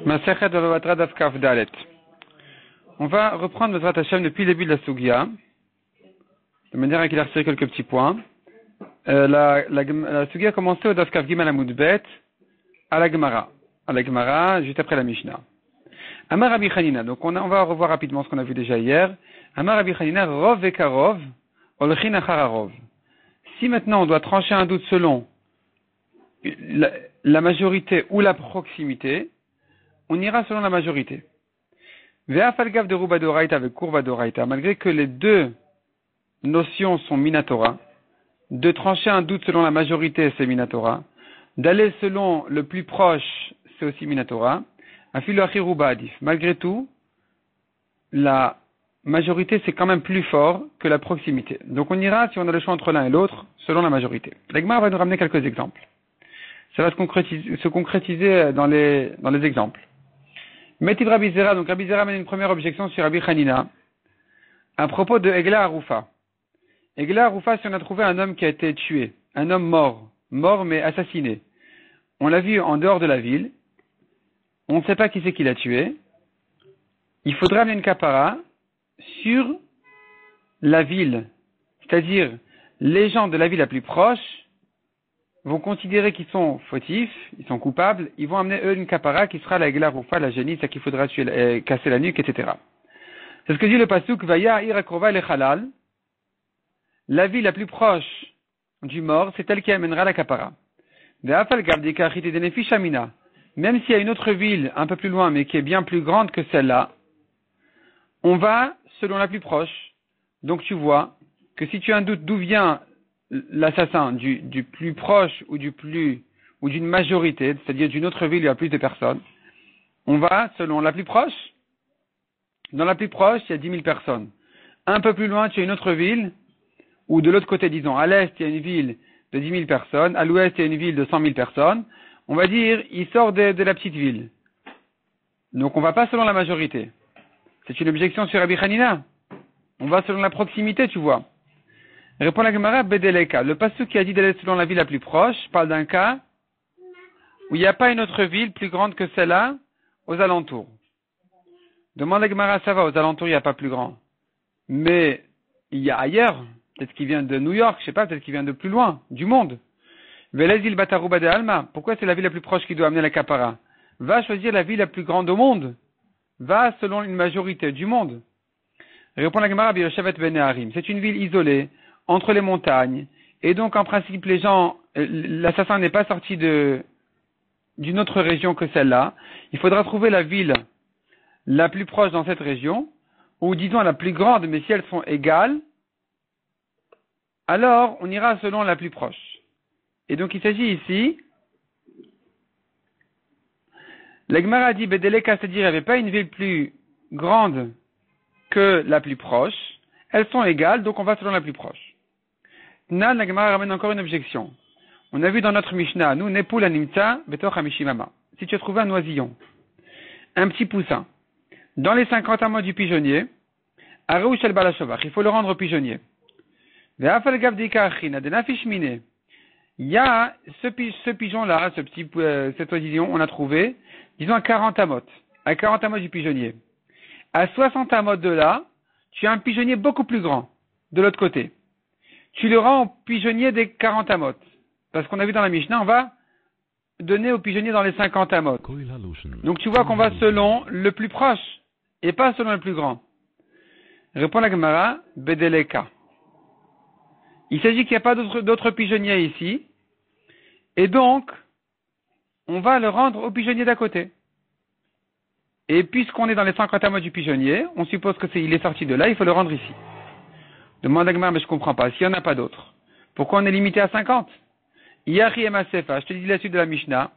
Masechet Bava Batra Daf Kaf Dalet. On va reprendre notre Hashem depuis le début de la Sugia, de manière à éclaircir quelques petits points. La Sugia a commencé au Daf Kaf Gimel Amud Bet, à la Gemara, juste après la Mishnah. Amar Rabbi Chanina, donc on va revoir rapidement ce qu'on a vu déjà hier. Amar Rabbi Chanina, Rov Vekarov, Olchin Achararov. Si maintenant on doit trancher un doute selon la majorité ou la proximité, on ira selon la majorité. Ve'afalgav de Ruba d'Oraita avec Kurva d'Oraita, malgré que les deux notions sont Minatora, de trancher un doute selon la majorité, c'est Minatora, d'aller selon le plus proche, c'est aussi Minatora, Afilu Achi Ruba Adif. Malgré tout, la majorité, c'est quand même plus fort que la proximité. Donc on ira, si on a le choix entre l'un et l'autre, selon la majorité. L'Agmar va nous ramener quelques exemples. Ça va se concrétiser dans les exemples. Metiv Rabbi Zera, donc Rabbi Zera mène une première objection sur Rabbi Chanina, à propos de Egla Arufa. Egla Arufa, si on a trouvé un homme qui a été tué, un homme mort mais assassiné. On l'a vu en dehors de la ville, on ne sait pas qui c'est qui l'a tué, il faudra amener une kapara sur la ville, c'est-à-dire les gens de la ville la plus proche vont considérer qu'ils sont fautifs, ils sont coupables, ils vont amener eux une kapara qui sera la Egla Rufa, la génie, c'est qu'il faudra tuer, casser la nuque, etc. C'est ce que dit le pasuk, Vaya Irakrova le Halal, la ville la plus proche du mort, c'est elle qui amènera la kapara. Même s'il y a une autre ville un peu plus loin, mais qui est bien plus grande que celle-là, on va selon la plus proche. Donc tu vois que si tu as un doute d'où vient l'assassin, du plus proche ou d'une majorité, c'est-à-dire d'une autre ville où il y a plus de personnes, on va selon la plus proche. Dans la plus proche, il y a 10 000 personnes. Un peu plus loin, tu as une autre ville, ou de l'autre côté, disons, à l'est, il y a une ville de 10 000 personnes, à l'ouest, il y a une ville de 100 000 personnes. On va dire, il sort de la petite ville. Donc on va pas selon la majorité. C'est une objection sur Rabbi Chanina. On va selon la proximité, tu vois. Répond la Gemara, Bedeleka. Le pasuk qui a dit d'aller selon la ville la plus proche parle d'un cas où il n'y a pas une autre ville plus grande que celle-là aux alentours. Demande la Gemara, ça va, aux alentours il n'y a pas plus grand. Mais il y a ailleurs, peut-être qu'il vient de New York, je sais pas, peut-être qu'il vient de plus loin, du monde. Velezil Bataruba de Alma. Pourquoi c'est la ville la plus proche qui doit amener la kapara? Va choisir la ville la plus grande au monde. Va selon une majorité du monde. Répond la Gemara, Birashavet Ben Harim. C'est une ville isolée, entre les montagnes. Et donc, en principe, l'assassin n'est pas sorti d'une autre région que celle-là. Il faudra trouver la ville la plus proche dans cette région, ou disons la plus grande, mais si elles sont égales, alors on ira selon la plus proche. Et donc, il s'agit ici, la Gemara dit, Bedeleka, c'est-à-dire, il n'y avait pas une ville plus grande que la plus proche. Elles sont égales, donc on va selon la plus proche. Nan, la Gemara ramène encore une objection. On a vu dans notre Mishnah, nous, Nepul Animtsa, Betor Hamishimama. Si tu as trouvé un oisillon, un petit poussin, dans les 50 amois du pigeonnier, Areu Shel Balashovach, il faut le rendre au pigeonnier. Ve'afal Gavdika Achina, Denafishmine. Il y a ce pigeon-là, cet oisillon, on a trouvé, disons à 40 amot. À 40 amot du pigeonnier. À 60 amot de là, tu as un pigeonnier beaucoup plus grand, de l'autre côté. Tu le rends au pigeonnier des 40 amot. Parce qu'on a vu dans la Mishnah, on va donner au pigeonnier dans les 50 amot. Donc tu vois qu'on va selon le plus proche, et pas selon le plus grand. Répond la Gemara, Bedeleka. Il s'agit qu'il n'y a pas d'autres pigeonniers ici, et donc, on va le rendre au pigeonnier d'à côté. Et puisqu'on est dans les 50 amots du pigeonnier, on suppose qu'il est sorti de là, il faut le rendre ici. Demande à Gemara, mais je comprends pas. S'il n'y en a pas d'autres, pourquoi on est limité à 50? Yachi et Masefa, je te dis la suite de la Mishnah.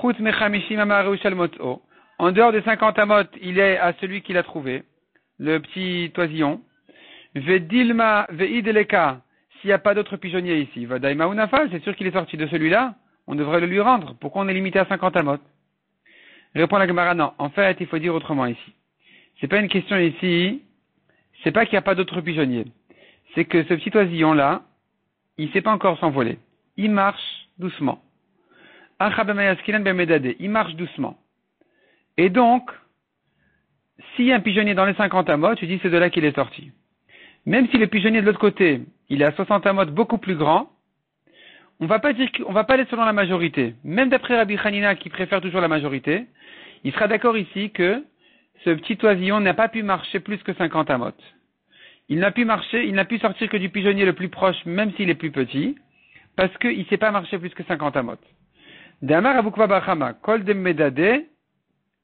Chut mechamishim amaru shel mot'o. En dehors des 50 amot, il est à celui qui l'a trouvé, le petit oisillon. Vedilma veideleka. S'il n'y a pas d'autres pigeonniers ici, vadaima unafal, c'est sûr qu'il est sorti de celui-là, on devrait le lui rendre. Pourquoi on est limité à 50 amot? Répond la Gemara, non. En fait, il faut dire autrement ici. C'est pas une question ici, c'est pas qu'il n'y a pas d'autres pigeonniers. C'est que ce petit oisillon-là, il ne sait pas encore s'envoler. Il marche doucement. Il marche doucement. Et donc, s'il y a un pigeonnier dans les 50 amot, tu dis c'est de là qu'il est sorti. Même si le pigeonnier de l'autre côté, il est à 60 amot beaucoup plus grand, on va pas aller selon la majorité. Même d'après Rabbi Hanina qui préfère toujours la majorité, il sera d'accord ici que ce petit oisillon n'a pas pu marcher plus que 50 amot. Il n'a pu sortir que du pigeonnier le plus proche, même s'il est plus petit, parce qu'il ne sait pas marcher plus que 50 amot. Damar avukva bachama, kol de medade,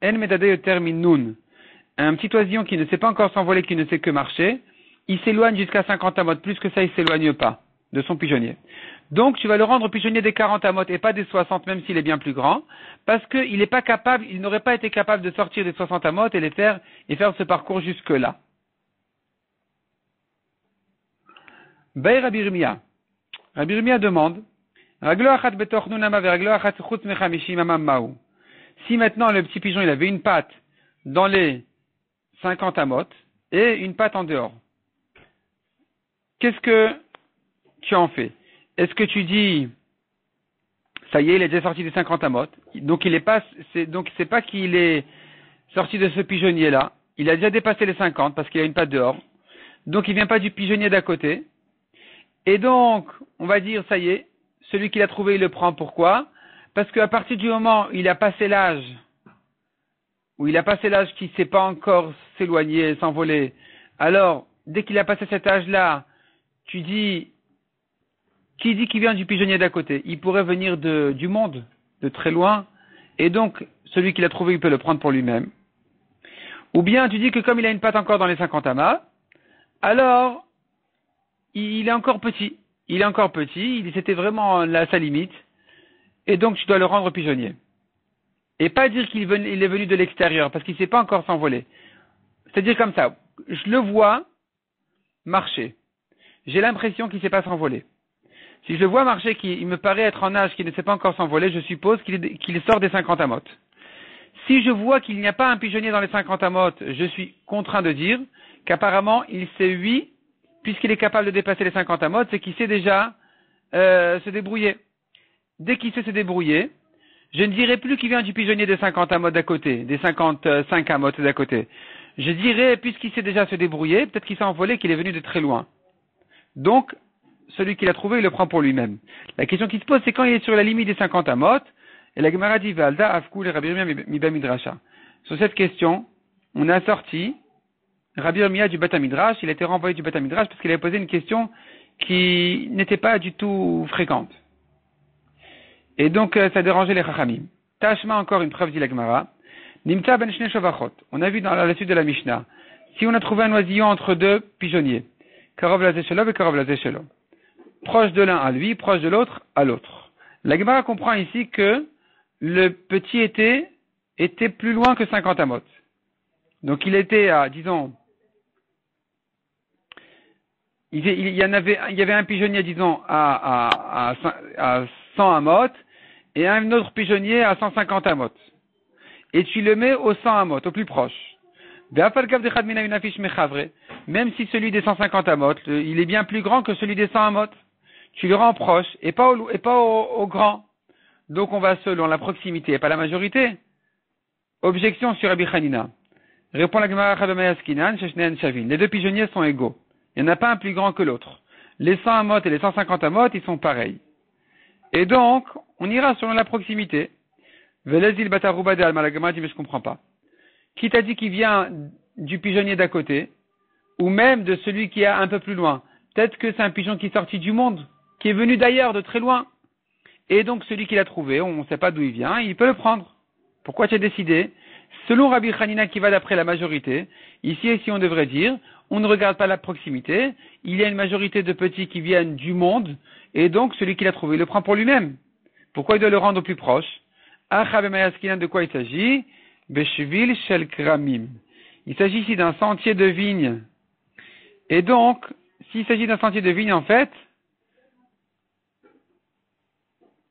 en medade yoter min nun. Un petit oisillon qui ne sait pas encore s'envoler, qui ne sait que marcher, il s'éloigne jusqu'à 50 amot, plus que ça, il s'éloigne pas de son pigeonnier. Donc, tu vas le rendre pigeonnier des 40 amot et pas des 60, même s'il est bien plus grand, parce qu'il n'est pas capable, il n'aurait pas été capable de sortir des 60 amot et faire ce parcours jusque-là. Bay Rabbi Yirmiyah. Rabbi Yirmiyah demande, si maintenant le petit pigeon, il avait une patte dans les 50 amot et une patte en dehors, qu'est-ce que tu en fais? Est-ce que tu dis, ça y est, il est déjà sorti des 50 amot, donc c'est pas qu'il est sorti de ce pigeonnier-là, il a déjà dépassé les 50 parce qu'il a une patte dehors, donc il vient pas du pigeonnier d'à côté, et donc, on va dire, ça y est, celui qui l'a trouvé, il le prend. Pourquoi? Parce qu'à partir du moment où il a passé l'âge qu'il ne sait pas encore s'éloigner, s'envoler, alors, dès qu'il a passé cet âge-là, tu dis, qui dit qu'il vient du pigeonnier d'à côté? Il pourrait venir du monde, de très loin, et donc, celui qui l'a trouvé, il peut le prendre pour lui-même. Ou bien, tu dis que comme il a une patte encore dans les 50 amas, alors, il est encore petit. C'était vraiment à sa limite. Et donc, tu dois le rendre pigeonnier. Et pas dire qu'il est venu de l'extérieur, parce qu'il ne sait pas encore s'envoler. C'est-à-dire comme ça, je le vois marcher. J'ai l'impression qu'il ne sait pas s'envoler. Si je le vois marcher, qu'il me paraît être en âge, qu'il ne sait pas encore s'envoler, je suppose qu'il sort des 50 amot. Si je vois qu'il n'y a pas un pigeonnier dans les 50 amot, je suis contraint de dire qu'apparemment, il sait puisqu'il est capable de dépasser les 50 amot, c'est qu'il sait déjà se débrouiller. Dès qu'il sait se débrouiller, je ne dirai plus qu'il vient du pigeonnier des 50 amot d'à côté, des 55 amot d'à côté. Je dirai, puisqu'il sait déjà se débrouiller, peut-être qu'il s'est envolé, qu'il est venu de très loin. Donc, celui qui l'a trouvé, il le prend pour lui-même. La question qui se pose, c'est quand il est sur la limite des 50 amot, et la Gemara dit, Valda, Afkou, le Rabbi Yirmiyah, Miba Midrasha. Sur cette question, on a sorti Rabbi Yirmiyah du Beth Midrash, il a été renvoyé du Beth Midrash parce qu'il avait posé une question qui n'était pas du tout fréquente. Et donc, ça dérangeait les Chachamim. Tashma, encore une preuve, dit la Gemara. Nimta ben shne shovachot. On a vu dans la suite de la Mishnah. Si on a trouvé un oisillon entre deux pigeonniers, karov lazé shelo et karov lazé shelo. Proche de l'un à lui, proche de l'autre à l'autre. La Gemara comprend ici que le petit était plus loin que 50 amot. Donc, il était à, disons, il y avait un pigeonnier, disons, à 100 amot, et un autre pigeonnier à 150 amot. Et tu le mets au 100 amot, au plus proche. Même si celui des 150 amot, il est bien plus grand que celui des 100 amot. Tu le rends proche, et pas au grand. Donc on va selon la proximité, et pas la majorité. Objection sur Rabbi Hanina. Répond la Gemara Chadamayaskinan, Sheshnean Shavin. Les deux pigeonniers sont égaux. Il n'y en a pas un plus grand que l'autre. Les 100 amot et les 150 amot, ils sont pareils. Et donc, on ira selon la proximité. Velezil batarouba de Almalagama dit, mais je comprends pas. Qui t'a dit qu'il vient du pigeonnier d'à côté, ou même de celui qui est un peu plus loin? Peut-être que c'est un pigeon qui est sorti du monde, qui est venu d'ailleurs, de très loin. Et donc, celui qui l'a trouvé, on ne sait pas d'où il vient, il peut le prendre. Pourquoi tu as décidé? Selon Rabbi Hanina qui va d'après la majorité, ici on devrait dire, on ne regarde pas la proximité, il y a une majorité de petits qui viennent du monde, et donc celui qui l'a trouvé le prend pour lui-même. Pourquoi il doit le rendre au plus proche? De quoi il s'agit? Beshvil shel kramim. Il s'agit ici d'un sentier de vigne. Et donc, s'il s'agit d'un sentier de vigne, en fait,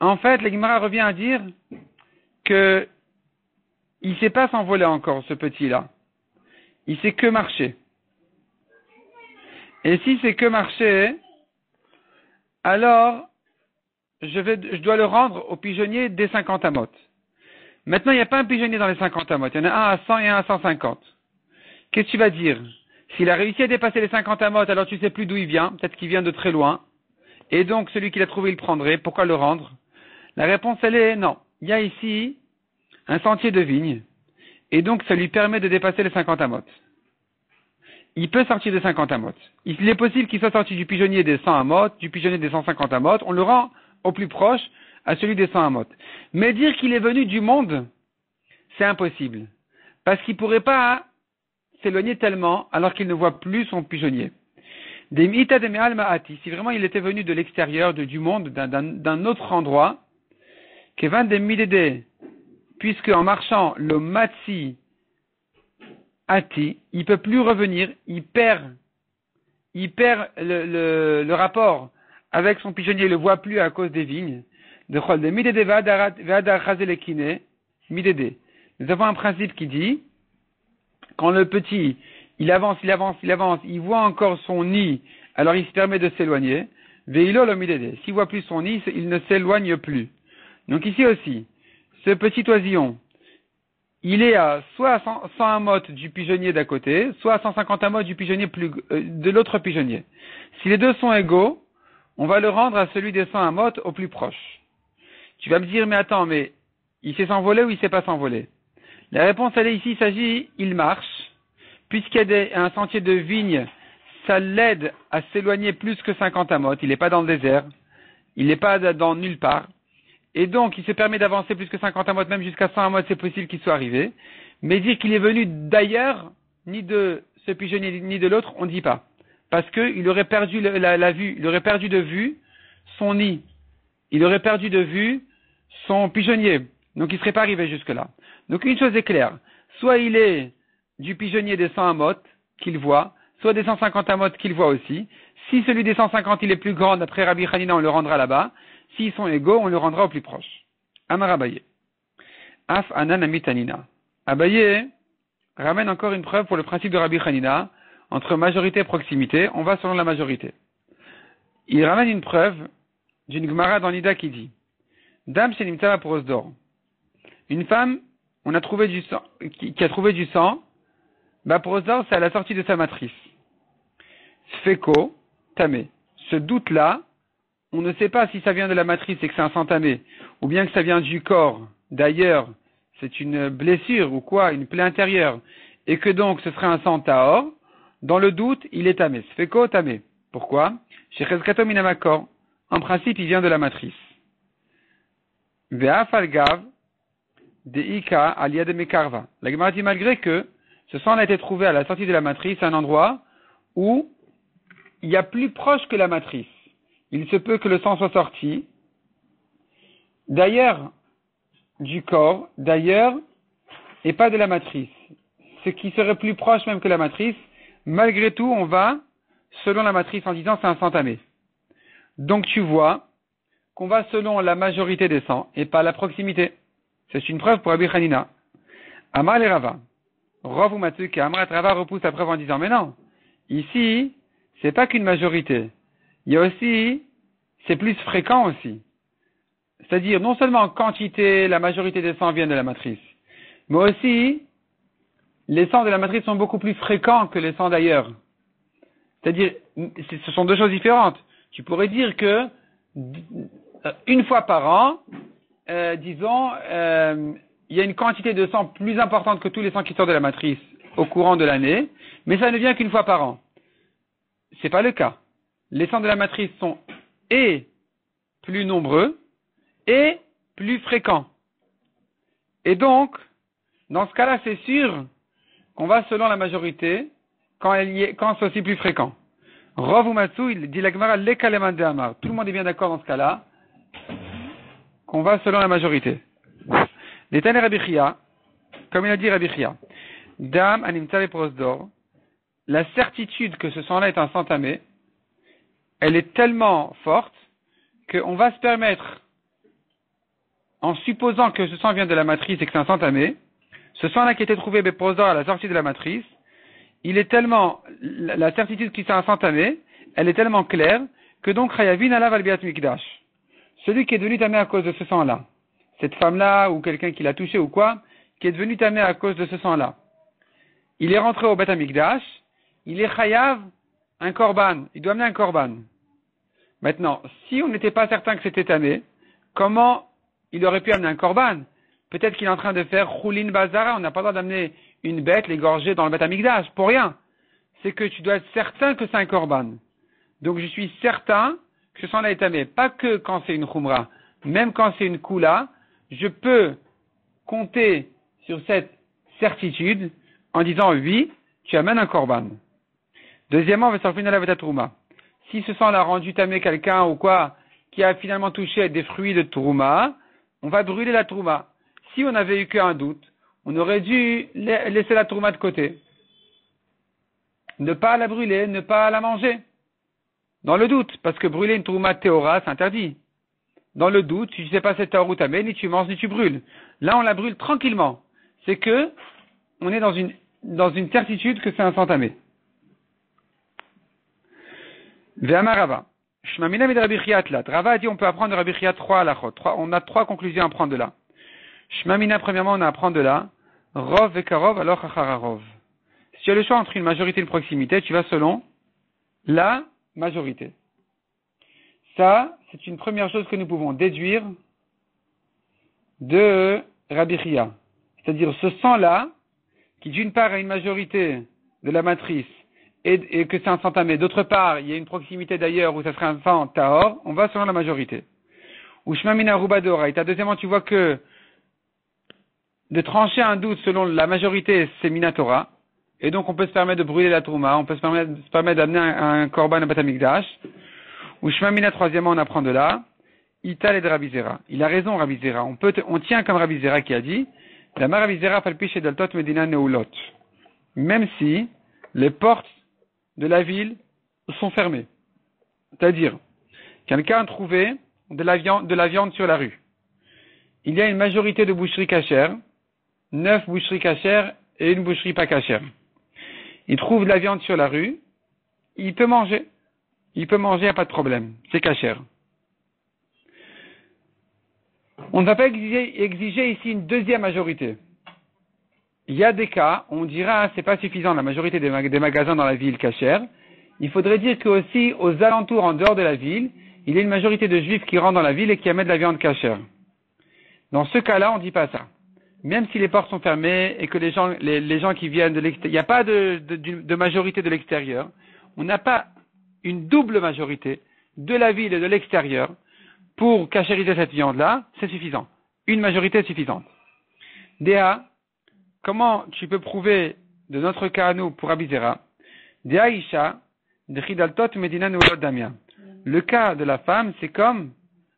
la Gemara revient à dire que il ne sait pas s'envoler encore, ce petit-là. Il sait que marcher. Et si c'est que marcher, alors, je dois le rendre au pigeonnier des 50 amot. Maintenant, il n'y a pas un pigeonnier dans les 50 amot. Il y en a un à 100 et un à 150. Qu'est-ce que tu vas dire? S'il a réussi à dépasser les 50 amot, alors tu sais plus d'où il vient. Peut-être qu'il vient de très loin. Et donc, celui qui l'a trouvé, il le prendrait. Pourquoi le rendre? La réponse, elle est non. Il y a ici un sentier de vigne. Et donc, ça lui permet de dépasser les 50 amot. Il peut sortir des 50 amot. Il est possible qu'il soit sorti du pigeonnier des 100 amot, du pigeonnier des 150 amot. On le rend au plus proche à celui des 100 amot. Mais dire qu'il est venu du monde, c'est impossible. Parce qu'il ne pourrait pas s'éloigner tellement alors qu'il ne voit plus son pigeonnier. Des mi'ita de me'al ma'ati, si vraiment il était venu de l'extérieur, du monde, d'un autre endroit, kevan de midede, puisque en marchant le matsi ati, il peut plus revenir, il perd le rapport avec son pigeonnier, il le voit plus à cause des vignes. De chol de midede ve'adar chazelekine, midede. Nous avons un principe qui dit, quand le petit, il avance, il voit encore son nid, alors il se permet de s'éloigner. Ve'ilo lo midede. S'il voit plus son nid, il ne s'éloigne plus. Donc ici aussi, ce petit oisillon, il est à soit à 100 amot du pigeonnier d'à côté, soit à 150 amot du pigeonnier de l'autre pigeonnier. Si les deux sont égaux, on va le rendre à celui des 100 amot au plus proche. Tu vas me dire, mais attends, mais il sait s'envoler ou il sait pas s'envoler? La réponse, elle est ici, il s'agit, il marche, puisqu'il y a un sentier de vigne, ça l'aide à s'éloigner plus que 50 amot, il n'est pas dans le désert, il n'est pas dans nulle part. Et donc, il se permet d'avancer plus que 50 amot, même jusqu'à 100 amot, c'est possible qu'il soit arrivé. Mais dire qu'il est venu d'ailleurs, ni de ce pigeonnier, ni de l'autre, on ne dit pas. Parce qu'il aurait perdu la vue, il aurait perdu de vue son nid. Il aurait perdu de vue son pigeonnier. Donc, il ne serait pas arrivé jusque-là. Donc, une chose est claire. Soit il est du pigeonnier des 100 amot qu'il voit, soit des 150 amot qu'il voit aussi. Si celui des 150, il est plus grand, d'après Rabbi Hanina, on le rendra là-bas. S'ils sont égaux, on le rendra au plus proche. Amar Abaye. Af anan amitanina. Abaye ramène encore une preuve pour le principe de Rabbi Hanina. Entre majorité et proximité, on va selon la majorité. Il ramène une preuve d'une Gemara dans Nida qui dit Dame shenimtava prosdor. Une femme, on a trouvé du sang, qui a trouvé du sang, prosdor, c'est à la sortie de sa matrice. Sfeko, tamé. Ce doute-là, on ne sait pas si ça vient de la matrice et que c'est un sang tamé, ou bien que ça vient du corps. D'ailleurs, c'est une blessure ou quoi, une plaie intérieure, et que donc ce serait un sang tahor. Dans le doute, il est tamé. Sfeko, tamé. Pourquoi? Chez Chezkato minamakor. En principe, il vient de la matrice. Ve'afalgav deika alia de mekarva. La Gemara dit malgré que ce sang a été trouvé à la sortie de la matrice, un endroit où il y a plus proche que la matrice. Il se peut que le sang soit sorti d'ailleurs du corps, d'ailleurs, et pas de la matrice. Ce qui serait plus proche même que la matrice, malgré tout, on va, selon la matrice, en disant c'est un sang tamé. Donc tu vois qu'on va selon la majorité des sangs et pas la proximité. C'est une preuve pour Rabbi Hanina. Amar le Rava. Rav ou Matsuke, Amar et Rava repousse la preuve en disant mais non, ici, c'est pas qu'une majorité. Il y a aussi, c'est plus fréquent aussi. C'est-à-dire, non seulement en quantité, la majorité des sangs viennent de la matrice, mais aussi, les sangs de la matrice sont beaucoup plus fréquents que les sangs d'ailleurs. C'est-à-dire, ce sont deux choses différentes. Tu pourrais dire que, une fois par an, disons, il y a une quantité de sang plus importante que tous les sangs qui sortent de la matrice au courant de l'année, mais ça ne vient qu'une fois par an. C'est pas le cas. Les sangs de la matrice sont et plus nombreux et plus fréquents. Et donc, dans ce cas-là, c'est sûr qu'on va selon la majorité quand c'est aussi plus fréquent. Rav ou Matsu, il dit la Gemara lekaleman de Amar. Tout le monde est bien d'accord dans ce cas-là qu'on va selon la majorité. L'éternel Rabbi Chia, comme il a dit Rabbi Chia, Dam animtare prosdor, la certitude que ce sang-là est un sang tamé, elle est tellement forte qu'on va se permettre, en supposant que ce sang vient de la matrice et que c'est un sang tamé, ce sang-là qui était trouvé prosdor à la sortie de la matrice, il est tellement, la certitude qu'il c'est un sang tamé, elle est tellement claire que donc Chayavin alav al biat mikdash. Celui qui est devenu tamé à cause de ce sang-là, cette femme-là ou quelqu'un qui l'a touché ou quoi, qui est devenu tamé à cause de ce sang-là. Il est rentré au Beth Amikdash, il est chayav un korban, il doit amener un korban. Maintenant, si on n'était pas certain que c'était tamé, comment il aurait pu amener un korban? Peut-être qu'il est en train de faire choulin bazara, on n'a pas le droit d'amener une bête, l'égorger dans le Beth Amikdash, pour rien. C'est que tu dois être certain que c'est un korban. Donc je suis certain que ce sang-là est tamé. Pas que quand c'est une khumra, même quand c'est une kula, je peux compter sur cette certitude en disant oui, tu amènes un korban. Deuxièmement, on va s'en finir avec ta trouma. Si ce sang l'a rendu tamé quelqu'un ou quoi, qui a finalement touché des fruits de trouma, on va brûler la trouma. Si on avait eu qu'un doute, on aurait dû laisser la trouma de côté. Ne pas la brûler, ne pas la manger. Dans le doute, parce que brûler une trouma théora, c'est interdit. Dans le doute, tu ne sais pas si c'est théora ou tamé, ni tu manges, ni tu brûles. Là, on la brûle tranquillement. C'est que, on est dans une certitude que c'est un sang tamé. Ve'amar Rava. Shmamina med Rabbi Chia atlat. Rava a dit on peut apprendre de Rabbi Chia 3 halachot. On a 3 conclusions à prendre de là. Shmamina, premièrement, on a à apprendre de là. Rov vekarov alors chachararov. Si tu as le choix entre une majorité et une proximité, tu vas selon la majorité. Ça, c'est une première chose que nous pouvons déduire de Rabbi Chia. C'est-à-dire ce sang-là, qui d'une part a une majorité de la matrice et que c'est un sang tamé, d'autre part, il y a une proximité d'ailleurs où ça serait un sang tahor, on va selon la majorité. Ou shmamina rubadora. Et deuxièmement, tu vois que de trancher un doute selon la majorité, c'est minatora. Et donc, on peut se permettre de brûler la trouma, on peut se permettre d'amener un korban à Beth Amikdash. Ou shmamina, troisièmement, on apprend de là. Ital et de Rabbi Zera. Il a raison, Rabbi Zera. On tient comme Rabbi Zera qui a dit, la mar Rabbi Zera falpiche daltot medina neulot. Même si les portes de la ville sont fermées. C'est-à-dire, quelqu'un a trouvé de la viande sur la rue. Il y a une majorité de boucheries cachères, 9 boucheries cachères et une boucherie pas cachère. Il trouve de la viande sur la rue, il peut manger. Il peut manger, il n'y a pas de problème. C'est cachère. On ne va pas exiger ici une deuxième majorité. Il y a des cas, on dira, c'est pas suffisant, la majorité des magasins dans la ville cachère. Il faudrait dire que aussi, aux alentours, en dehors de la ville, il y a une majorité de juifs qui rentrent dans la ville et qui amènent de la viande cachère. Dans ce cas-là, on ne dit pas ça. Même si les portes sont fermées et que les gens qui viennent de l'extérieur, il n'y a pas de majorité de l'extérieur, on n'a pas une double majorité de la ville et de l'extérieur pour cachériser cette viande-là, c'est suffisant. Une majorité est suffisante. Déa, comment tu peux prouver de notre cas à nous pour Rabbi Zera? Déa Isha, Dechidaltot Medina Neulot Damia. Le cas de la femme, c'est comme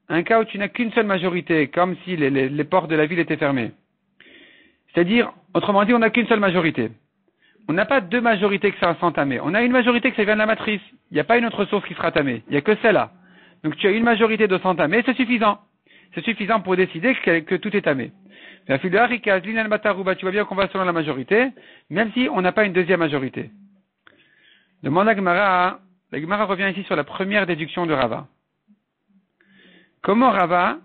un cas où tu n'as qu'une seule majorité, comme si les portes de la ville étaient fermées. C'est-à-dire, autrement dit, on n'a qu'une seule majorité. On n'a pas deux majorités que ça sent tamé. On a une majorité que ça vient de la matrice. Il n'y a pas une autre source qui sera tamée. Il n'y a que celle-là. Donc tu as une majorité de sang tamé, c'est suffisant. C'est suffisant pour décider que tout est tamé. Tu vois bien qu'on va selon la majorité, même si on n'a pas une deuxième majorité. Demande à Gemara, la Gemara revient ici sur la première déduction de Rava. Comment Rava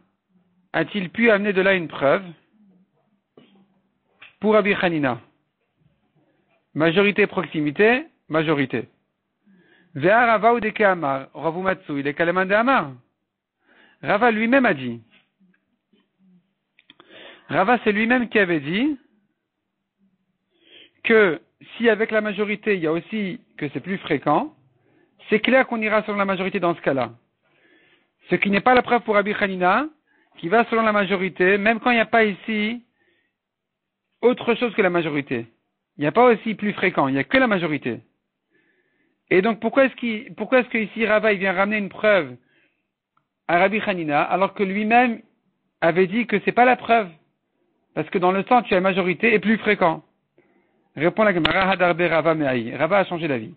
a-t-il pu amener de là une preuve pour Rabbi Hanina? Majorité, proximité, majorité. Vea Rava ou deke Amar, Ravumatsu, il est kaleman de Amar. Rava lui-même a dit. Rava, c'est lui-même qui avait dit que si avec la majorité, il y a aussi que c'est plus fréquent, c'est clair qu'on ira selon la majorité dans ce cas-là. Ce qui n'est pas la preuve pour Rabbi Hanina, qui va selon la majorité, même quand il n'y a pas ici autre chose que la majorité. Il n'y a pas aussi plus fréquent, il n'y a que la majorité. Et donc pourquoi est-ce que ici Rava il vient ramener une preuve à Rabbi Hanina, alors que lui-même avait dit que c'est pas la preuve? Parce que dans le temps, tu as la majorité et plus fréquent. Répond la Gemara, Hadarbe Rava Me'aï. Rava a changé d'avis.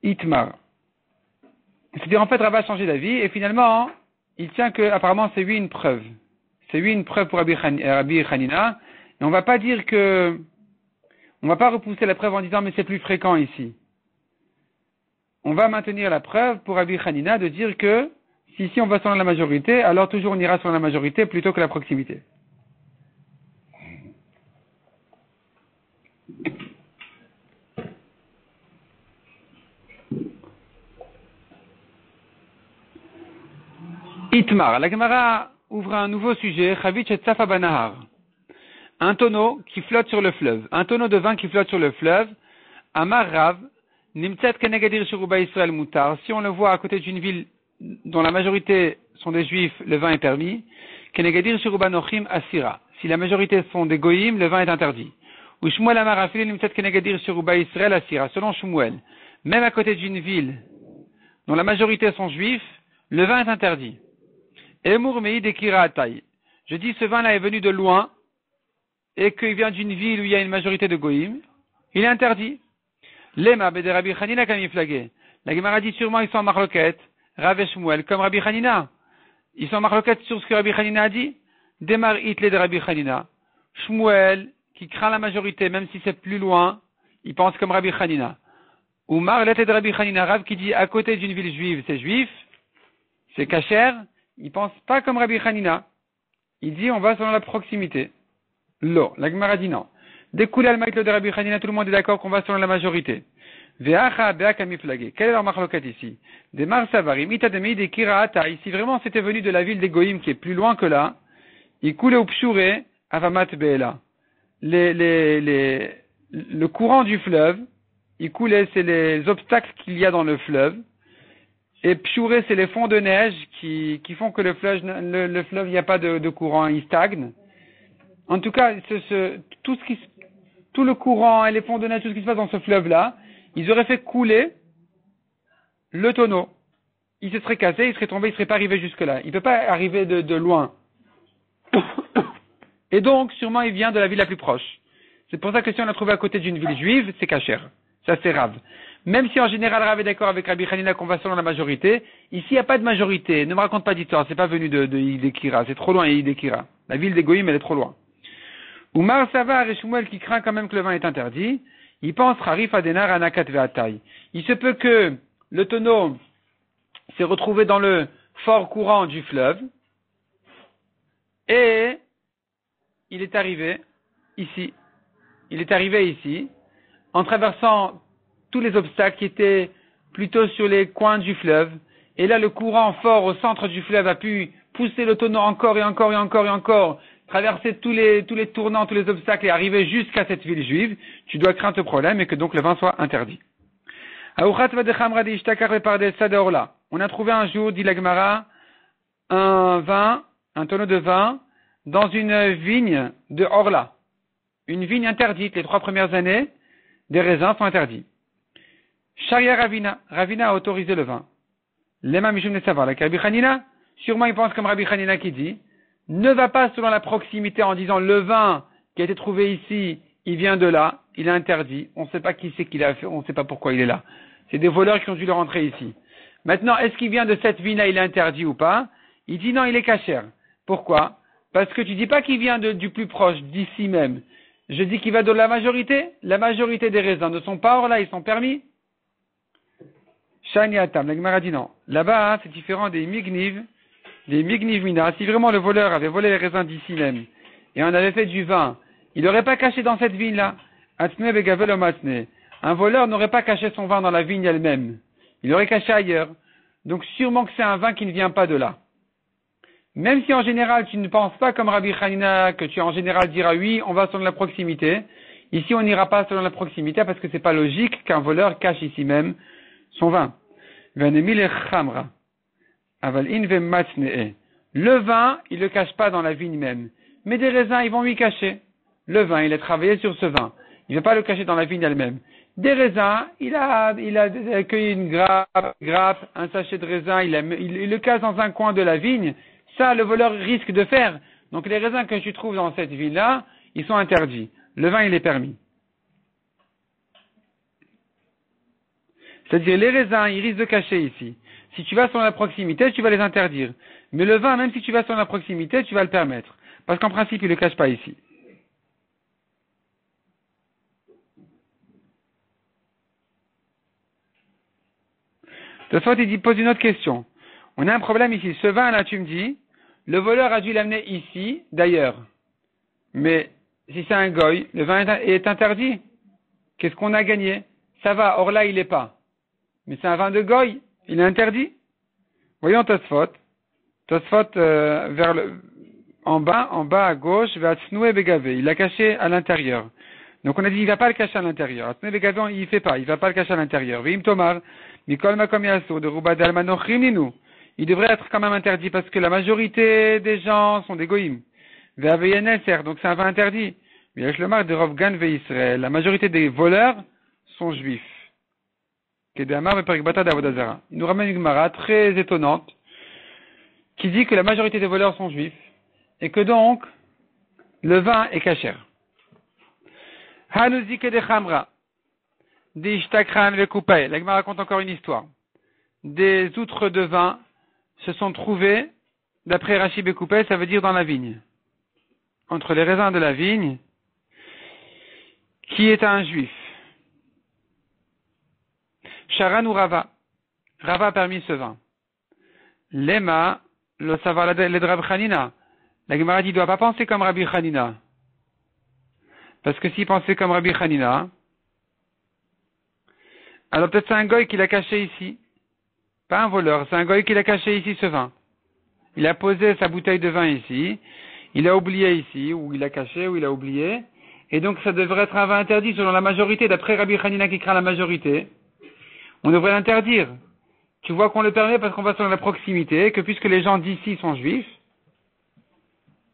Itmar. C'est-à-dire, en fait, Rava a changé d'avis, et finalement, il tient que, apparemment, c'est lui une preuve. C'est lui une preuve pour Rabbi Hanina, et on va pas dire que, on va pas repousser la preuve en disant, mais c'est plus fréquent ici. On va maintenir la preuve pour Rabbi Hanina de dire que Si ici on va selon la majorité, alors toujours on ira selon la majorité plutôt que la proximité. Itmar, la Gemara ouvre un nouveau sujet, Chavit et Tsafa Banahar. Un tonneau qui flotte sur le fleuve. Un tonneau de vin qui flotte sur le fleuve. Amar Rav, Nimtzet Kenegadir Shiruba Israël Moutar. Si on le voit à côté d'une ville dont la majorité sont des juifs, le vin est permis. Kenegadir Shiruba Nochim Asira. Si la majorité sont des goïms, le vin est interdit. Ou Shmuel Amar Afil Nimtzet Kenegadir Shiruba Israël Asira. Selon Shmuel, même à côté d'une ville dont la majorité sont juifs, le vin est interdit. Emour Mei Dekira Ataï. Je dis ce vin-là est venu de loin et qu'il vient d'une ville où il y a une majorité de goïms, il est interdit. Lema Bede Rabbi Hanina Kamiflagé. La Gemara dit sûrement ils sont en marloquette, Rav et Shmuel, comme Rabbi Hanina. Ils sont en marloquette sur ce que Rabbi Hanina a dit. Demar Hitle de Rabbi Hanina. Shmuel, qui craint la majorité, même si c'est plus loin, il pense comme Rabbi Hanina. Ou Marlette de Rabbi Hanina, Rav qui dit à côté d'une ville juive, c'est juif, c'est kasher, il pense pas comme Rabbi Hanina. Il dit on va selon la proximité. Lo, la Gemara dit non. Découle al maïtlo de Rabbi Hanina, tout le monde est d'accord qu'on va selon la majorité. Ve'acha be'akami flagé. Quelle est leur marloquette ici? Des marsavarim, itademi des kiraata. Ici vraiment c'était venu de la ville des Goïm qui est plus loin que là. Il coulait au pshure avamat be'ela. Le courant du fleuve, il coulait, c'est les obstacles qu'il y a dans le fleuve. Et pshure, c'est les fonds de neige qui font que le fleuve, il n'y a pas de courant, il stagne. En tout cas, tout le courant et les fonds de neige, tout ce qui se passe dans ce fleuve-là, ils auraient fait couler le tonneau. Il se serait cassé, il serait tombé, il ne serait pas arrivé jusque-là. Il ne peut pas arriver de loin. Et donc, sûrement, il vient de la ville la plus proche. C'est pour ça que si on l'a trouvé à côté d'une ville juive, c'est kasher. Ça, c'est Rav. Même si en général Rav est d'accord avec Rabbi Hanina qu'on va selon la majorité, ici il n'y a pas de majorité. Ne me raconte pas d'histoire, c'est pas venu de Hidekira, c'est trop loin Hidekira. La ville des Goïm, elle est trop loin. Oumar Savar et Shmuel qui craint quand même que le vin est interdit, il pense Harif Adenar Anakat Ve'atai. Il se peut que le tonneau s'est retrouvé dans le fort courant du fleuve et il est arrivé ici. Il est arrivé ici en traversant tous les obstacles qui étaient plutôt sur les coins du fleuve. Et là, le courant fort au centre du fleuve a pu pousser le tonneau encore et encore et encore et encore, traverser tous les tournants, tous les obstacles et arriver jusqu'à cette ville juive. Tu dois craindre ce problème et que donc le vin soit interdit. On a trouvé un jour, dit la Gemara, un tonneau de vin dans une vigne de Orla. Une vigne interdite. Les 3 premières années, des raisins sont interdits. Sharia Ravina a autorisé le vin. Lema Mishum Nesavar, la Rabbi Hanina, sûrement il pense comme Rabbi Hanina qui dit, ne va pas selon la proximité en disant le vin qui a été trouvé ici, il vient de là, il est interdit, on ne sait pas qui c'est qui l'a fait, on ne sait pas pourquoi il est là. C'est des voleurs qui ont dû le rentrer ici. Maintenant, est-ce qu'il vient de cette vigne-là, il est interdit ou pas? Il dit non, il est kasher. Pourquoi? Parce que tu dis pas qu'il vient du plus proche, d'ici même. Je dis qu'il va de la majorité. La majorité des raisins ne sont pas hors là, ils sont permis. Shani Atam, la Gemara dit non. Là-bas, c'est différent des migniv mina. Si vraiment le voleur avait volé les raisins d'ici même, et on avait fait du vin, il n'aurait pas caché dans cette vigne-là. Atne begavel o matne. Un voleur n'aurait pas caché son vin dans la vigne elle-même. Il l'aurait caché ailleurs. Donc sûrement que c'est un vin qui ne vient pas de là. Même si en général tu ne penses pas comme Rabbi Hanina, que tu en général diras oui, on va selon la proximité. Ici on n'ira pas selon la proximité parce que c'est pas logique qu'un voleur cache ici même son vin. Le vin, il le cache pas dans la vigne même. Mais des raisins, ils vont lui cacher. Le vin, il a travaillé sur ce vin. Il ne va pas le cacher dans la vigne elle-même. Des raisins, il a cueilli une grappe, un sachet de raisin, il le cache dans un coin de la vigne. Ça, le voleur risque de faire. Donc les raisins que tu trouves dans cette vigne-là, ils sont interdits. Le vin, il est permis. C'est-à-dire, les raisins, ils risquent de cacher ici. Si tu vas sur la proximité, tu vas les interdire. Mais le vin, même si tu vas sur la proximité, tu vas le permettre. Parce qu'en principe, il ne le cache pas ici. De toute façon, il pose une autre question. On a un problème ici. Ce vin là, tu me dis, le voleur a dû l'amener ici, d'ailleurs. Mais si c'est un goy, le vin est interdit. Qu'est-ce qu'on a gagné? Ça va, or là il est pas. Mais c'est un vin de goy, il est interdit. Voyons Tosfot. Tosfot en bas à gauche, va Tsnoué Begavé. Il l'a caché à l'intérieur. Donc on a dit il va pas le cacher à l'intérieur. Tsnoué Begavé, il fait pas, il va pas le cacher à l'intérieur. Vim Tomar, Mikol Makom Yasso, de Rouba Dalmanochim Ninu. Il devrait être quand même interdit parce que la majorité des gens sont des goïms. Ve'aveyeneser, donc c'est un vin interdit. Mais le marque de Rovgan ve Israël. La majorité des voleurs sont juifs. Il nous ramène une Gemara très étonnante qui dit que la majorité des voleurs sont juifs et que donc le vin est cachère. Hanuzike de Chamra, des Ishtakran le Koupay. La Gemara raconte encore une histoire. Des outres de vin se sont trouvés, d'après Rashi Bekoupay, ça veut dire dans la vigne. Entre les raisins de la vigne, qui est un juif. Sharan ou Rava. Rava a permis ce vin. Lema, le savoir le Rabbi Hanina. La Gemara dit, il ne doit pas penser comme Rabbi Hanina. Parce que s'il pensait comme Rabbi Hanina, alors peut-être c'est un goy qui l'a caché ici. Pas un voleur, c'est un goy qui l'a caché ici ce vin. Il a posé sa bouteille de vin ici, il a oublié ici, ou il a caché, ou il a oublié, et donc ça devrait être un vin interdit selon la majorité, d'après Rabbi Hanina qui craint la majorité. On devrait l'interdire. Tu vois qu'on le permet parce qu'on va sur la proximité, que puisque les gens d'ici sont juifs,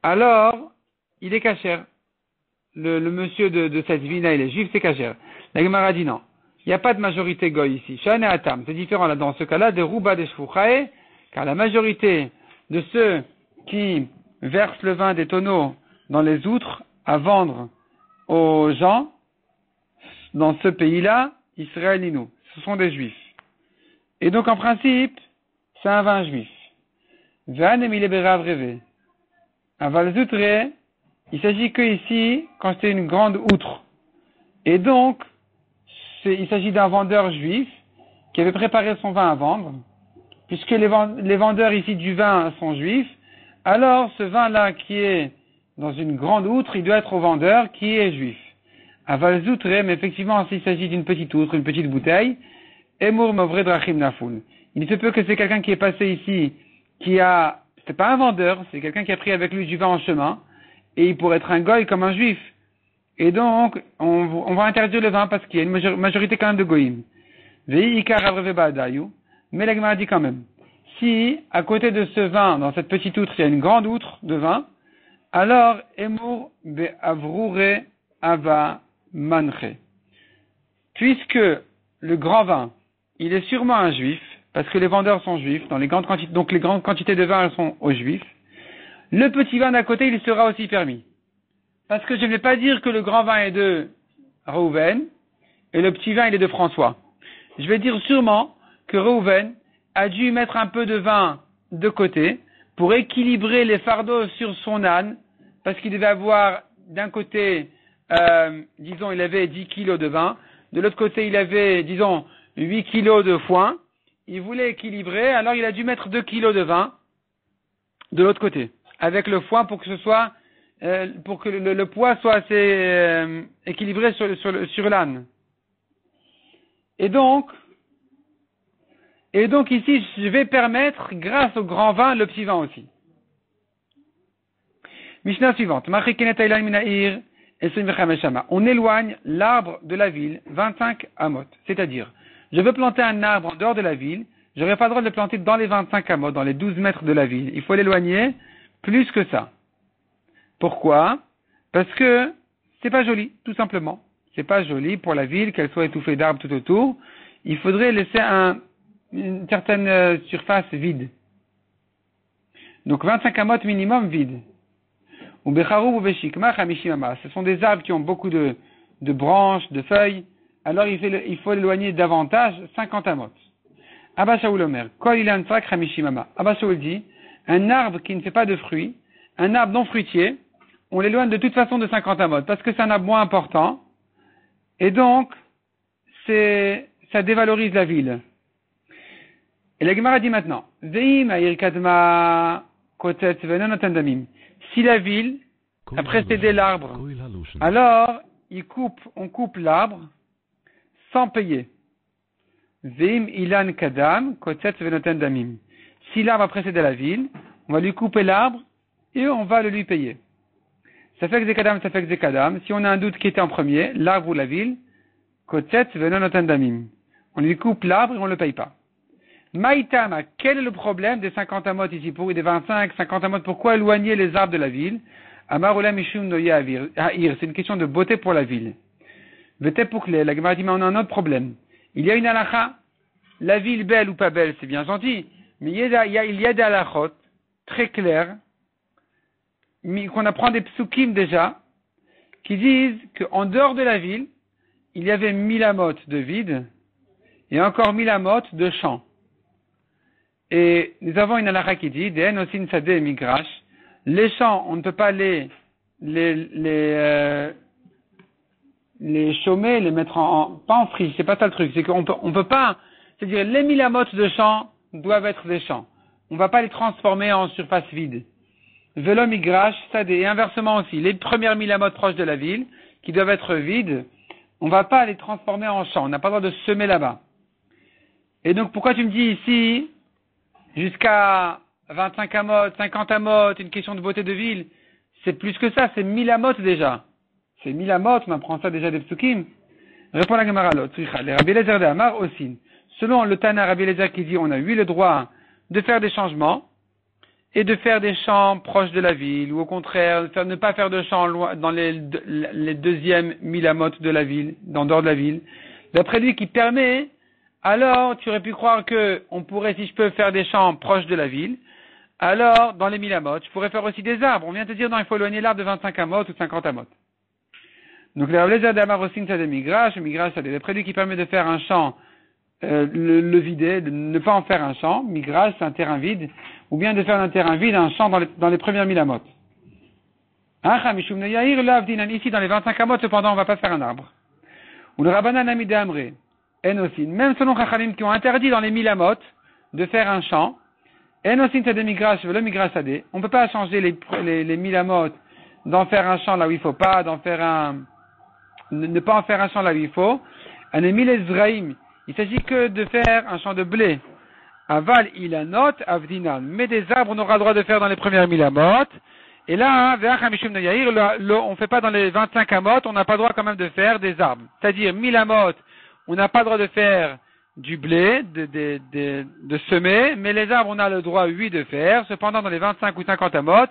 alors il est cachère. Le monsieur de cette ville-là, il est juif, c'est cachère. La Gemara dit non. Il n'y a pas de majorité goy ici. Shan et Atam. C'est différent là, dans ce cas-là, de Rouba des Shfuchae, car la majorité de ceux qui versent le vin des tonneaux dans les outres à vendre aux gens, dans ce pays-là, Israël et nous, ce sont des juifs. Et donc, en principe, c'est un vin juif. Van emile berav rêvé. Aval zoutre, il s'agit que ici, quand c'est une grande outre. Et donc, il s'agit d'un vendeur juif qui avait préparé son vin à vendre. Puisque les vendeurs ici du vin sont juifs, alors ce vin-là qui est dans une grande outre, il doit être au vendeur qui est juif. Aval zoutre, mais effectivement, s'il s'agit d'une petite outre, une petite bouteille, Emur Movre Drachim Nafoun. Il se peut que c'est quelqu'un qui est passé ici, c'est pas un vendeur, c'est quelqu'un qui a pris avec lui du vin en chemin, et il pourrait être un goy comme un juif. Et donc, on va interdire le vin parce qu'il y a une majorité quand même de goïm. Vei Ikar Avreve Ba'adayu, mais la Gemara dit quand même, si, à côté de ce vin, dans cette petite outre, il y a une grande outre de vin, alors, Emur Be'avrure Ava Manche. Puisque le grand vin, il est sûrement un juif, parce que les vendeurs sont juifs, dans les grandes quantités, donc les grandes quantités de vin elles sont aux juifs. Le petit vin d'à côté, il sera aussi permis. Parce que je ne vais pas dire que le grand vin est de Reuven, et le petit vin, il est de François. Je vais dire sûrement que Reuven a dû mettre un peu de vin de côté, pour équilibrer les fardeaux sur son âne, parce qu'il devait avoir, d'un côté, disons, il avait 10 kilos de vin, de l'autre côté, il avait, disons, 8 kilos de foin. Il voulait équilibrer, alors il a dû mettre 2 kilos de vin de l'autre côté, avec le foin pour que ce soit, pour que le poids soit assez équilibré sur l'âne. Et donc ici, je vais permettre, grâce au grand vin, le petit vin aussi. Mishnah suivante. On éloigne l'arbre de la ville 25 amot. C'est-à-dire, je veux planter un arbre en dehors de la ville, je n'aurai pas le droit de le planter dans les 25 amot, dans les 12 mètres de la ville. Il faut l'éloigner plus que ça. Pourquoi? Parce que c'est pas joli, tout simplement. C'est pas joli pour la ville qu'elle soit étouffée d'arbres tout autour. Il faudrait laisser une certaine surface vide. Donc 25 amot minimum vide. Ou Becharoub ou Beshikma Chamishimama. Ce sont des arbres qui ont beaucoup de branches, de feuilles. Alors il faut l'éloigner davantage, 50 amot. Abba Shaul Omer, Kol Ilan Tzrak Chamishimama. Abba Shaul dit, un arbre qui ne fait pas de fruits, un arbre non fruitier, on l'éloigne de toute façon de 50 amot, parce que c'est un arbre moins important, et donc, ça dévalorise la ville. Et la Gemara dit maintenant, Veim Aïr Kadma Kotet Venon Otendamim. Si la ville a précédé l'arbre, alors on coupe l'arbre sans payer. Veim Ilan Kadam Kotet Venon Otendamim. Si l'arbre a précédé la ville, on va lui couper l'arbre et on va le lui payer. Ça fait que Zekadam. Si on a un doute qui était en premier, l'arbre ou la ville, Kotet Venon Otendamim. On lui coupe l'arbre et on ne le paye pas. Maïtama, quel est le problème des 50 amot ici pour des 25, 50 amot? Pourquoi éloigner les arbres de la ville? Amarula Mishum Noya Avir. C'est une question de beauté pour la ville. Vete Poukle, la Gemara dit, mais on a un autre problème. Il y a une halakha. La ville belle ou pas belle, c'est bien gentil. Mais il y a des halakhot très clairs, qu'on apprend des psukim déjà, qui disent qu'en dehors de la ville, il y avait 1000 amot de vide et encore 1000 amot de champs. Et nous avons une halakha qui dit, Den osin sadeh migrash, les champs, on ne peut pas les chômer, les mettre pas en friche, c'est pas ça le truc, c'est qu'on peut pas, c'est-à-dire les 1000 amot de champs doivent être des champs. On va pas les transformer en surface vide. Velo migrash, sadeh, et inversement aussi, les premières 1000 amot proches de la ville, qui doivent être vides, on va pas les transformer en champs, on n'a pas le droit de semer là-bas. Et donc pourquoi tu me dis ici, jusqu'à 25 amot, 50 amot, une question de beauté de ville, c'est plus que ça, c'est 1000 amot déjà. C'est 1000 amot, on apprend ça déjà des psukim. Répond la Gemara l'autre. Les Rabbi Eliezer de Amar aussi. Selon le Tana Rabbi Eliezer qui dit, on a eu le droit de faire des changements et de faire des champs proches de la ville, ou au contraire, ne pas faire de champs dans les deuxièmes 1000 amot de la ville, dans dehors de la ville. D'après lui qui permet, alors tu aurais pu croire que on pourrait, si je peux, faire des champs proches de la ville, alors dans les 1000 amot, je pourrais faire aussi des arbres. On vient te dire, non, il faut éloigner l'arbre de 25 amot ou de 50 amot. Donc le Rabbi d'Amar aussi, c'est des migrash, c'est d'après lui qui permet de faire un champ, le vider, de ne pas en faire un champ. Migrash, c'est un terrain vide, ou bien de faire un terrain vide un champ dans les premières 1000 amot. Ici, dans les 25 amot, cependant, on ne va pas faire un arbre. Ou le Rabbanan Amid Amré, Enosin, même selon Chachamim qui ont interdit dans les 1000 amot de faire un champ, Enosin c'est des migrash, le migrash sadé. On ne peut pas changer les 1000 amot, d'en faire un champ là où il faut pas, ne pas en faire un champ là où il faut. Anémil Ezraïm, il s'agit que de faire un champ de blé. Aval ilanot avdinan. Mais des arbres, on aura le droit de faire dans les premières 1000 amot. Et là, on ne fait pas dans les 25 amot, on n'a pas le droit quand même de faire des arbres. C'est-à-dire 1000 amot, on n'a pas le droit de faire du blé, de semer, mais les arbres, on a le droit, oui, de faire. Cependant, dans les 25 ou 50 amot,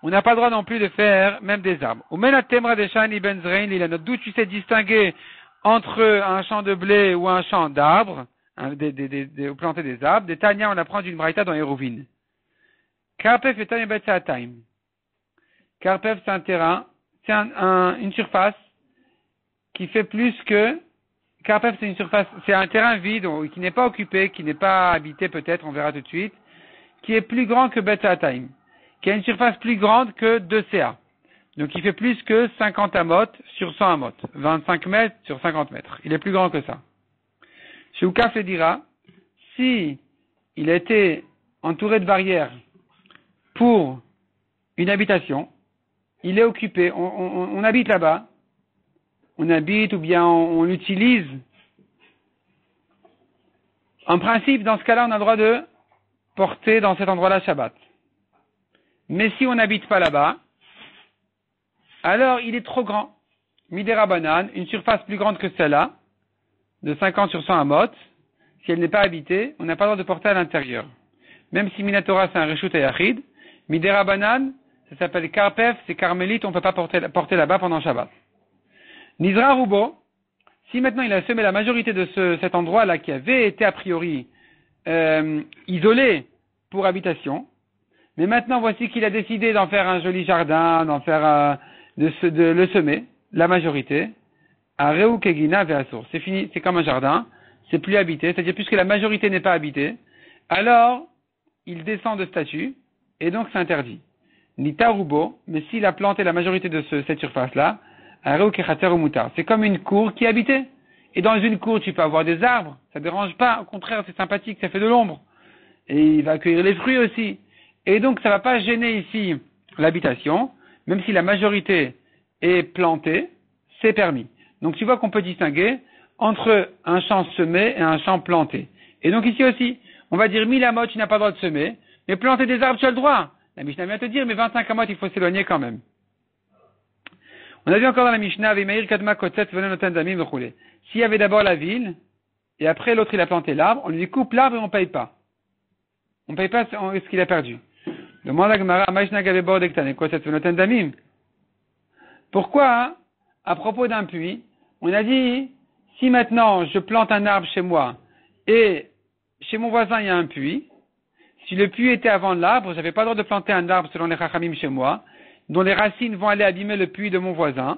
on n'a pas le droit non plus de faire même des arbres. D'où tu sais distinguer entre un champ de blé ou un champ d'arbres, planter des arbres. Des Tanya, on apprend d'une braïta dans Hérouvin. Karpef et Tanya Betsaataim. Karpef, c'est un terrain, c'est une surface qui fait plus que. Karpef, c'est une surface, c'est un terrain vide, qui n'est pas occupé, qui n'est pas habité peut-être, on verra tout de suite, qui est plus grand que Betsaataim, qui a une surface plus grande que 2 CA. Donc il fait plus que 50 amot sur 100 amot. 25 mètres sur 50 mètres. Il est plus grand que ça. Chez Oukaf le dira, si il a été entouré de barrières pour une habitation, il est occupé, on habite là-bas, on habite ou bien on l'utilise. En principe, dans ce cas-là, on a le droit de porter dans cet endroit-là Shabbat. Mais si on n'habite pas là-bas, alors il est trop grand. Midera banane, une surface plus grande que celle-là, de 50 sur 100 amot, si elle n'est pas habitée, on n'a pas le droit de porter à l'intérieur. Même si Minatora c'est un reshut ayachid, Midera banane, ça s'appelle Karpef, c'est carmélite, on ne peut pas porter là-bas pendant Shabbat. Nizra Rubo, si maintenant il a semé la majorité de cet endroit-là qui avait été a priori isolé pour habitation, mais maintenant voici qu'il a décidé d'en faire un joli jardin, d'en faire de le semer, la majorité, à Reu Kegina Veasur. C'est fini, c'est comme un jardin, c'est plus habité, c'est-à-dire puisque la majorité n'est pas habitée, alors il descend de statut, et donc c'est interdit. Nita Rubo, mais s'il a planté la majorité de cette surface-là, à Reu Kechater ou Mutar, c'est comme une cour qui est habitée. Et dans une cour, tu peux avoir des arbres, ça ne dérange pas, au contraire, c'est sympathique, ça fait de l'ombre. et il va cueillir les fruits aussi. Et donc, ça va pas gêner ici l'habitation, même si la majorité est plantée, c'est permis. Donc, tu vois qu'on peut distinguer entre un champ semé et un champ planté. Et donc, ici aussi, on va dire 1000 amot, tu n'as pas le droit de semer, mais planter des arbres, tu as le droit. La Mishnah vient te dire, mais 25 amot, il faut s'éloigner quand même. On a vu encore dans la Mishnah, s'il y avait d'abord la ville, et après l'autre il a planté l'arbre, on lui dit coupe l'arbre et on ne paye pas. On ne paye pas ce qu'il a perdu. Demande à Gemara, pourquoi, à propos d'un puits, on a dit, si maintenant je plante un arbre chez moi, et chez mon voisin il y a un puits, si le puits était avant l'arbre, j'avais pas le droit de planter un arbre selon les chachamim chez moi, dont les racines vont aller abîmer le puits de mon voisin,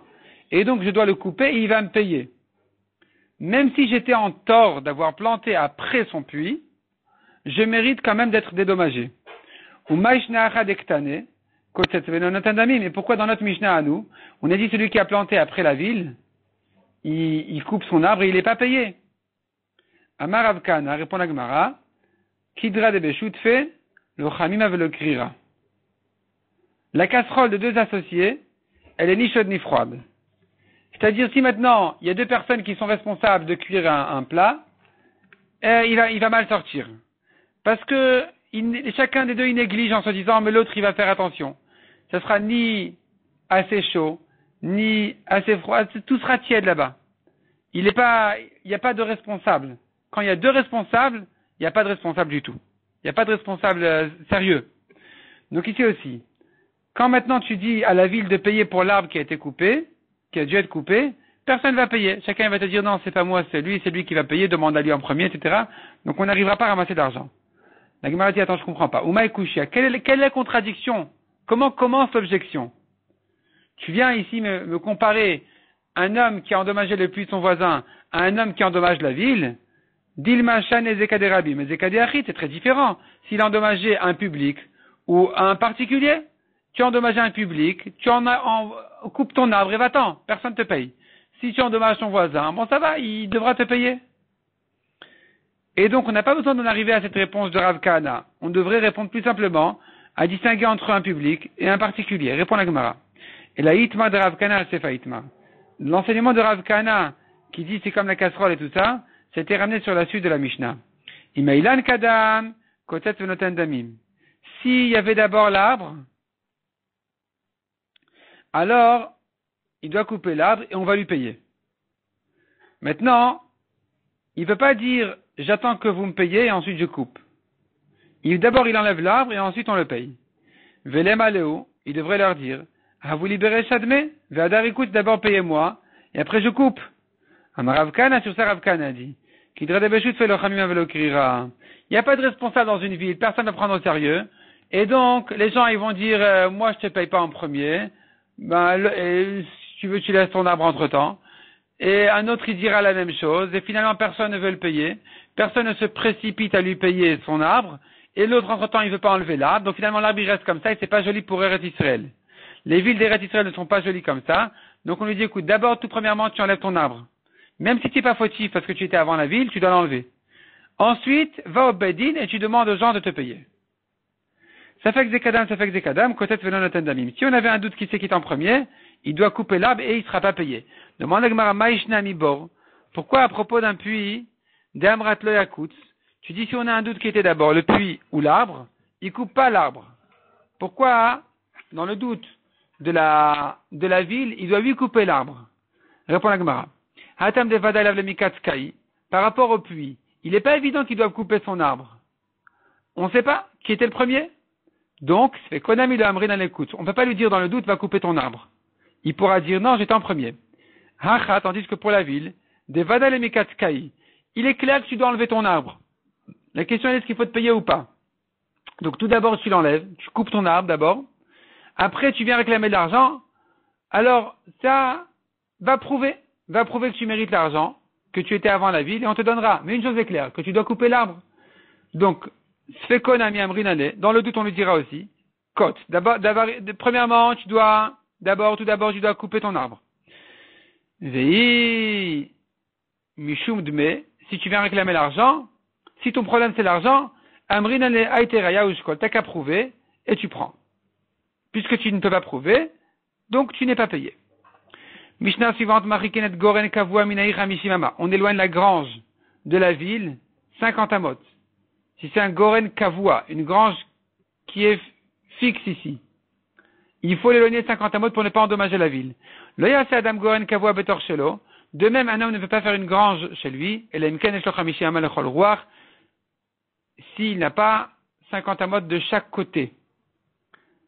et donc je dois le couper et il va me payer. Même si j'étais en tort d'avoir planté après son puits, je mérite quand même d'être dédommagé. Ou mais pourquoi dans notre Mishnah à nous, on a dit celui qui a planté après la ville, il coupe son arbre et il n'est pas payé. Amar Avkana, répond la Gemara, Kidra de Beshut fait, le Chamima veut le krira. La casserole de deux associés, elle est ni chaude ni froide. C'est-à-dire, si maintenant, il y a deux personnes qui sont responsables de cuire un plat, il va mal sortir. Parce que chacun des deux, il néglige en se disant, mais l'autre, il va faire attention. Ça sera ni assez chaud, ni assez froid, tout sera tiède là-bas. Il n'y a pas de responsable. Quand il y a deux responsables, il n'y a pas de responsable du tout. Il n'y a pas de responsable sérieux. Donc ici aussi, quand maintenant tu dis à la ville de payer pour l'arbre qui a été coupé, qui a dû être coupé, personne ne va payer. Chacun va te dire non, c'est pas moi, c'est lui qui va payer, demande à lui en premier, etc. Donc on n'arrivera pas à ramasser d'argent. La Gemara dit attends, je comprends pas. Uma et Kushia, quelle est la contradiction? Comment commence l'objection? Tu viens ici me comparer un homme qui a endommagé le puits de son voisin à un homme qui endommage la ville. Dilma Shan et Zekaderabi, mais Zekaderachi, c'est très différent. S'il a endommagé un public ou un particulier, tu as endommagé un public, coupe ton arbre et va-t'en, personne ne te paye. Si tu endommages ton voisin, bon ça va, il devra te payer. Et donc on n'a pas besoin d'en arriver à cette réponse de Rav Kahana. On devrait répondre plus simplement à distinguer entre un public et un particulier. Répond la Gemara. Et la hitma de Rav Kahana, c'est hitma. L'enseignement de Rav Kahana qui dit c'est comme la casserole et tout ça, c'était ramené sur la suite de la Mishnah. Imailan kadam, kotet venoten damim. S'il y avait d'abord l'arbre, alors il doit couper l'arbre et on va lui payer. Maintenant, il ne peut pas dire j'attends que vous me payez et ensuite je coupe. D'abord il enlève l'arbre et ensuite on le paye. Velem aleo, il devrait leur dire ah vous libérez Shadme, Ve'adar écoute d'abord payez-moi et après je coupe. Amar Rav Kahana, sur ça Rav Kahana dit il n'y a pas de responsable dans une ville, personne ne va prendre au sérieux. Et donc, les gens, ils vont dire, moi, je te paye pas en premier. Si tu veux, tu laisses ton arbre entre temps. Et un autre, il dira la même chose. Et finalement, personne ne veut le payer. Personne ne se précipite à lui payer son arbre. Et l'autre, entre temps, il veut pas enlever l'arbre. Donc finalement, l'arbre, il reste comme ça et c'est pas joli pour Eretz Israël. Les villes d'Eretz Israël ne sont pas jolies comme ça. Donc on lui dit, écoute, d'abord, tout premièrement, tu enlèves ton arbre. Même si tu n'es pas fautif parce que tu étais avant la ville, tu dois l'enlever. Ensuite, va au Bedin et tu demandes aux gens de te payer. Ça fait que Zekadam, Kotet Venon Damim. Si on avait un doute qui c'est qui est en premier, il doit couper l'arbre et il ne sera pas payé. Demande à Gemara Maishna Mibor. Pourquoi à propos d'un puits, d'Amrat Loyakutz, tu dis si on a un doute qui était d'abord le puits ou l'arbre, il ne coupe pas l'arbre. Pourquoi, dans le doute de la ville, il doit lui couper l'arbre? Répond la Gemara. Hatam de Vadalav le Mikatskai, par rapport au puits, il n'est pas évident qu'il doive couper son arbre. On ne sait pas qui était le premier. Donc, c'est Konami le Amrin à l'écoute. On ne peut pas lui dire dans le doute, va couper ton arbre. Il pourra dire non, j'étais en premier. Hacha, tandis que pour la ville, de Vadal le Mikatskai, il est clair que tu dois enlever ton arbre. La question est, est-ce qu'il faut te payer ou pas? Donc, tout d'abord, tu l'enlèves, tu coupes ton arbre d'abord. Après, tu viens réclamer de l'argent. Alors, ça va prouver que tu mérites l'argent, que tu étais avant la ville, et on te donnera. Mais une chose est claire, que tu dois couper l'arbre. Donc, Sfekon ami amrinane, dans le doute on lui dira aussi, Kot, premièrement, tu dois couper ton arbre. Vei, Mishum Dme, si tu viens réclamer l'argent, si ton problème c'est l'argent, Amrinale aiteraya ushkol, t'as qu'à prouver, et tu prends. Puisque tu ne peux pas prouver, donc tu n'es pas payé. Mishnah suivante, Marikenet Goren Kavua Minaïch Hamishimama. On éloigne la grange de la ville, 50 amot. Si c'est un Goren Kavua, une grange qui est fixe ici, il faut l'éloigner 50 amot pour ne pas endommager la ville. Loya se Adam Goren Kavua Betor Shelo. De même, un homme ne peut pas faire une grange chez lui, et l'Emken Eshloch Hamishimama Lechol Roar, s'il n'a pas 50 amot de chaque côté,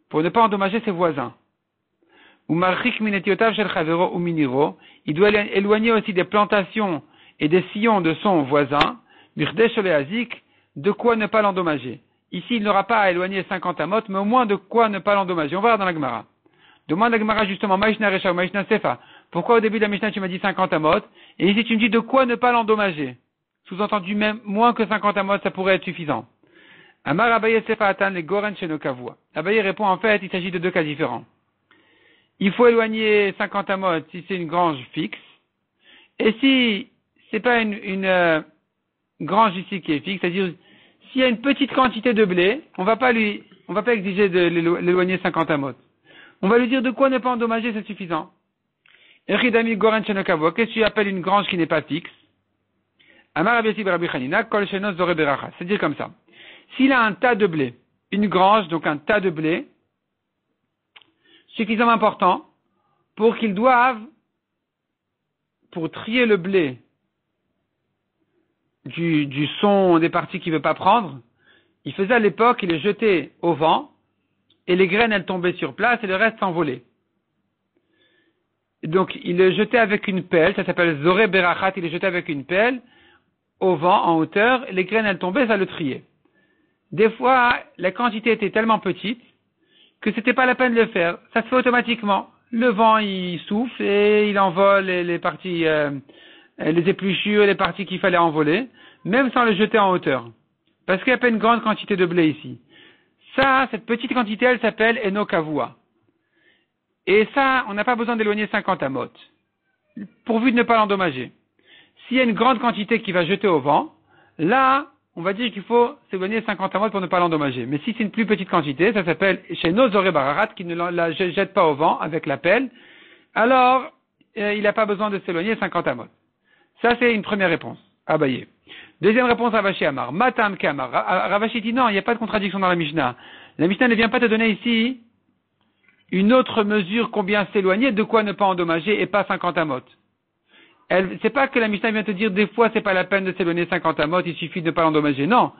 pour ne pas endommager ses voisins. Il doit éloigner aussi des plantations et des sillons de son voisin, de quoi ne pas l'endommager. Ici, il n'aura pas à éloigner 50 amot, mais au moins de quoi ne pas l'endommager. On va voir dans la Gemara. Demande la Gemara justement, Maïshna Recha ou Maïshna Sefa. Pourquoi au début de la Mishnah tu m'as dit 50 amot, et ici tu me dis de quoi ne pas l'endommager? Sous-entendu même, moins que 50 amot, ça pourrait être suffisant. Amar Abaye Sefa Atan le Goren Shenokavua. Abaye répond en fait, il s'agit de deux cas différents. Il faut éloigner 50 amot si c'est une grange fixe. Et si c'est pas une grange ici qui est fixe, c'est-à-dire s'il y a une petite quantité de blé, on va pas exiger de l'éloigner 50 amot. On va lui dire de quoi ne pas endommager, c'est suffisant. Echidami Goren Shenokavua, qu'est-ce que tu appelles une grange qui n'est pas fixe? Amar Abiasi Barabi Chanina, Kol Shenos Zore Beracha. C'est-à-dire comme ça. S'il a un tas de blé, une grange, donc un tas de blé, suffisamment important pour qu'ils doivent, pour trier le blé du son des parties qu'il ne veut pas prendre, il faisait à l'époque, il les jetait au vent, et les graines, elles tombaient sur place, et le reste s'envolait. Donc, il le jetait avec une pelle, ça s'appelle Zoré Berachat, il les jetait avec une pelle, au vent, en hauteur, et les graines, elles tombaient, ça le triait. Des fois, la quantité était tellement petite, que c'était pas la peine de le faire. Ça se fait automatiquement. Le vent, il souffle et il envole les parties, les épluchures, les parties qu'il fallait envoler, même sans le jeter en hauteur. Parce qu'il n'y a pas une grande quantité de blé ici. Ça, cette petite quantité, elle s'appelle Enokavua. Et ça, on n'a pas besoin d'éloigner 50 amot, pourvu de ne pas l'endommager. S'il y a une grande quantité qui va jeter au vent, là, on va dire qu'il faut s'éloigner 50 amot pour ne pas l'endommager. Mais si c'est une plus petite quantité, ça s'appelle chez nos Zoré Bararat, qui ne la jette pas au vent avec la pelle, alors il n'a pas besoin de s'éloigner 50 amot. Ça, c'est une première réponse. Abaye. Deuxième réponse, Ravashi Amar. Matam Kamar. Ravashi dit non, il n'y a pas de contradiction dans la Mishnah. La Mishnah ne vient pas te donner ici une autre mesure combien s'éloigner, de quoi ne pas endommager et pas 50 amot. C'est pas que la Mishnah vient te dire des fois c'est pas la peine de s'éloigner 50 amot, il suffit de ne pas l'endommager. Non.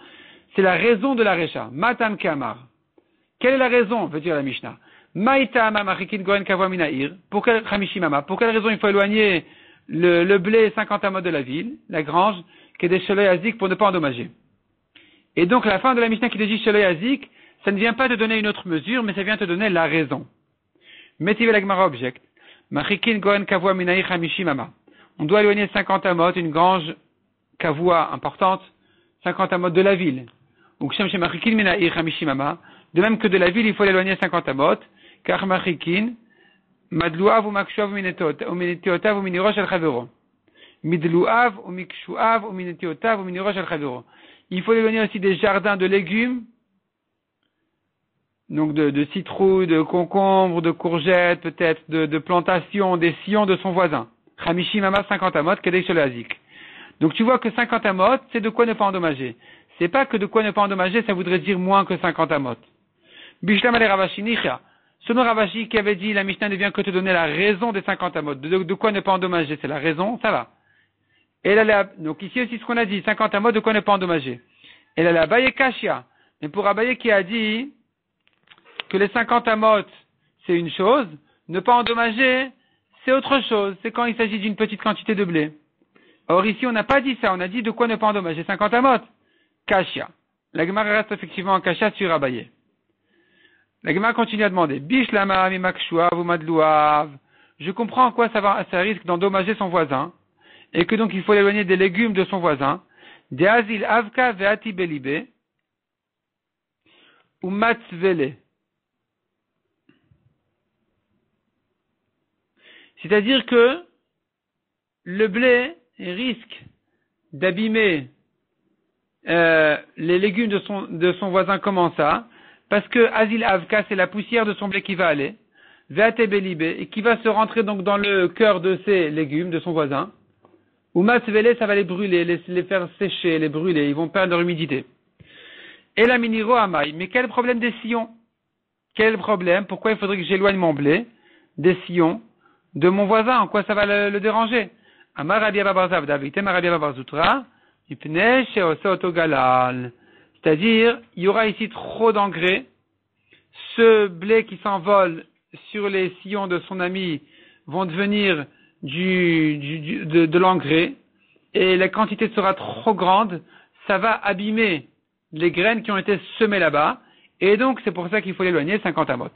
C'est la raison de la Recha. Matam Kamar. Quelle est la raison, veut dire la Mishnah? Maïta Mamachikin Goren Kavua Minaïr. Pour quelle raison il faut éloigner le blé 50 amot de la ville, la grange, qui est des Sheloi Azik pour ne pas endommager? Et donc la fin de la Mishnah qui dit Sheloi Azik, ça ne vient pas te donner une autre mesure, mais ça vient te donner la raison. Metive la Gemara objecte. Machikin Goren Kavua Minaïr Hamishimama. On doit éloigner 50 amot, une grange kavua importante, 50 amot de la ville. Ou de même que de la ville, il faut l'éloigner 50 amot, car machikin, madlouav ou makshuav ou minetiotav ou minirosh al chavero. Midlouav ou mikshuav ou minetiotav ou minirosh al chavero. Il faut l'éloigner aussi des jardins de légumes, donc de citrouilles, de concombres, de courgettes, peut-être, de plantations, des sillons de son voisin. Hamishi Mama 50 amot, Kedei Sholazik. Donc tu vois que 50 amot, c'est de quoi ne pas endommager. C'est pas que de quoi ne pas endommager, ça voudrait dire moins que 50 amot. Bishlam ale Ravashi Nicha. Selon Ravashi qui avait dit, la Mishnah ne vient que te donner la raison des 50 amot. De quoi ne pas endommager, c'est la raison, ça va. Et là, donc ici aussi ce qu'on a dit, 50 amot, de quoi ne pas endommager. Et là, Abaye Kashia. Mais pour Abaye qui a dit que les 50 amot, c'est une chose, ne pas endommager, c'est autre chose, c'est quand il s'agit d'une petite quantité de blé. Or ici, on n'a pas dit ça, on a dit de quoi ne pas endommager 50 amot. Kashia. La Gemara reste effectivement en Kashia sur Abaye. La Gemara continue à demander, Bishlama mimakshuav ou madlouav. Je comprends en quoi ça risque d'endommager son voisin, et que donc il faut l'éloigner des légumes de son voisin. De azil avka veati belibe, ou matzvele. C'est-à-dire que le blé risque d'abîmer les légumes de son voisin, comment ça? Parce que Azil Avka, c'est la poussière de son blé qui va aller, Veate Belibé, et qui va se rentrer donc dans le cœur de ces légumes, de son voisin. Ou Masvele, ça va les brûler, les faire sécher, les brûler, ils vont perdre leur humidité. Et la miniro Amaï, mais quel problème des sillons? Quel problème? Pourquoi il faudrait que j'éloigne mon blé des sillons de mon voisin? En quoi ça va le déranger? Amar Rabbi Abba bar Zavda, Vitem Rabbi Abba bar Zutra, Ipnei Sheose Otogalal. C'est-à-dire, il y aura ici trop d'engrais. Ce blé qui s'envole sur les sillons de son ami vont devenir de l'engrais, et la quantité sera trop grande, ça va abîmer les graines qui ont été semées là-bas, et donc c'est pour ça qu'il faut l'éloigner 50 amot.